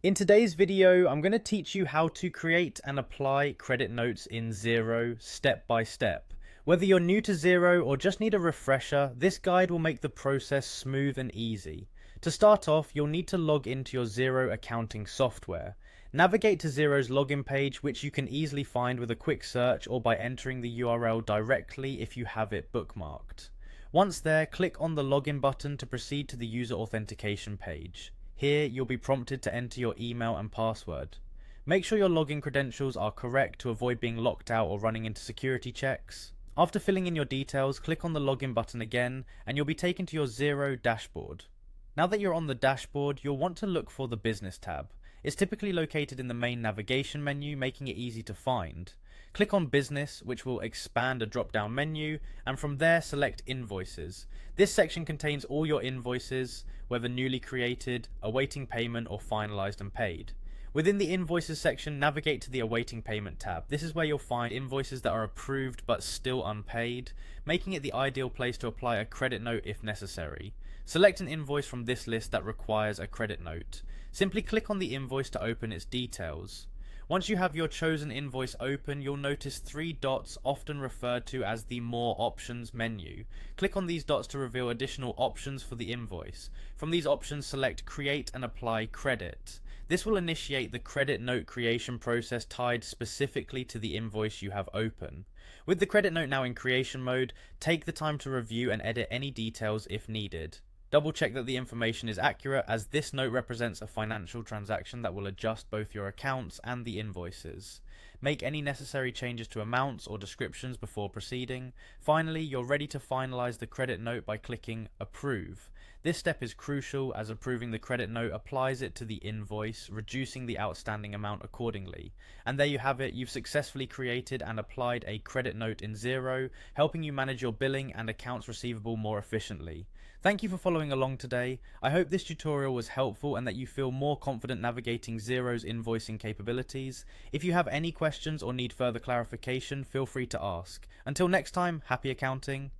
In today's video, I'm going to teach you how to create and apply credit notes in Xero step by step. Whether you're new to Xero or just need a refresher, this guide will make the process smooth and easy. To start off, you'll need to log into your Xero accounting software. Navigate to Xero's login page, which you can easily find with a quick search or by entering the URL directly if you have it bookmarked. Once there, click on the login button to proceed to the user authentication page. Here, you'll be prompted to enter your email and password. Make sure your login credentials are correct to avoid being locked out or running into security checks. After filling in your details, click on the login button again and you'll be taken to your Xero dashboard. Now that you're on the dashboard, you'll want to look for the Business tab. It's typically located in the main navigation menu, making it easy to find. Click on Business, which will expand a drop-down menu, and from there select Invoices. This section contains all your invoices, whether newly created, awaiting payment, or finalized and paid. Within the Invoices section, navigate to the Awaiting Payment tab. This is where you'll find invoices that are approved but still unpaid, making it the ideal place to apply a credit note if necessary. Select an invoice from this list that requires a credit note. Simply click on the invoice to open its details. Once you have your chosen invoice open, you'll notice three dots, often referred to as the More Options menu. Click on these dots to reveal additional options for the invoice. From these options, select Create and Apply Credit. This will initiate the credit note creation process tied specifically to the invoice you have open. With the credit note now in creation mode, take the time to review and edit any details if needed. Double check that the information is accurate, as this note represents a financial transaction that will adjust both your accounts and the invoices. Make any necessary changes to amounts or descriptions before proceeding. Finally, you're ready to finalize the credit note by clicking Approve. This step is crucial, as approving the credit note applies it to the invoice, reducing the outstanding amount accordingly. And there you have it, you've successfully created and applied a credit note in Xero, helping you manage your billing and accounts receivable more efficiently. Thank you for following along today. I hope this tutorial was helpful and that you feel more confident navigating Xero's invoicing capabilities. If you have any questions or need further clarification, feel free to ask. Until next time, happy accounting.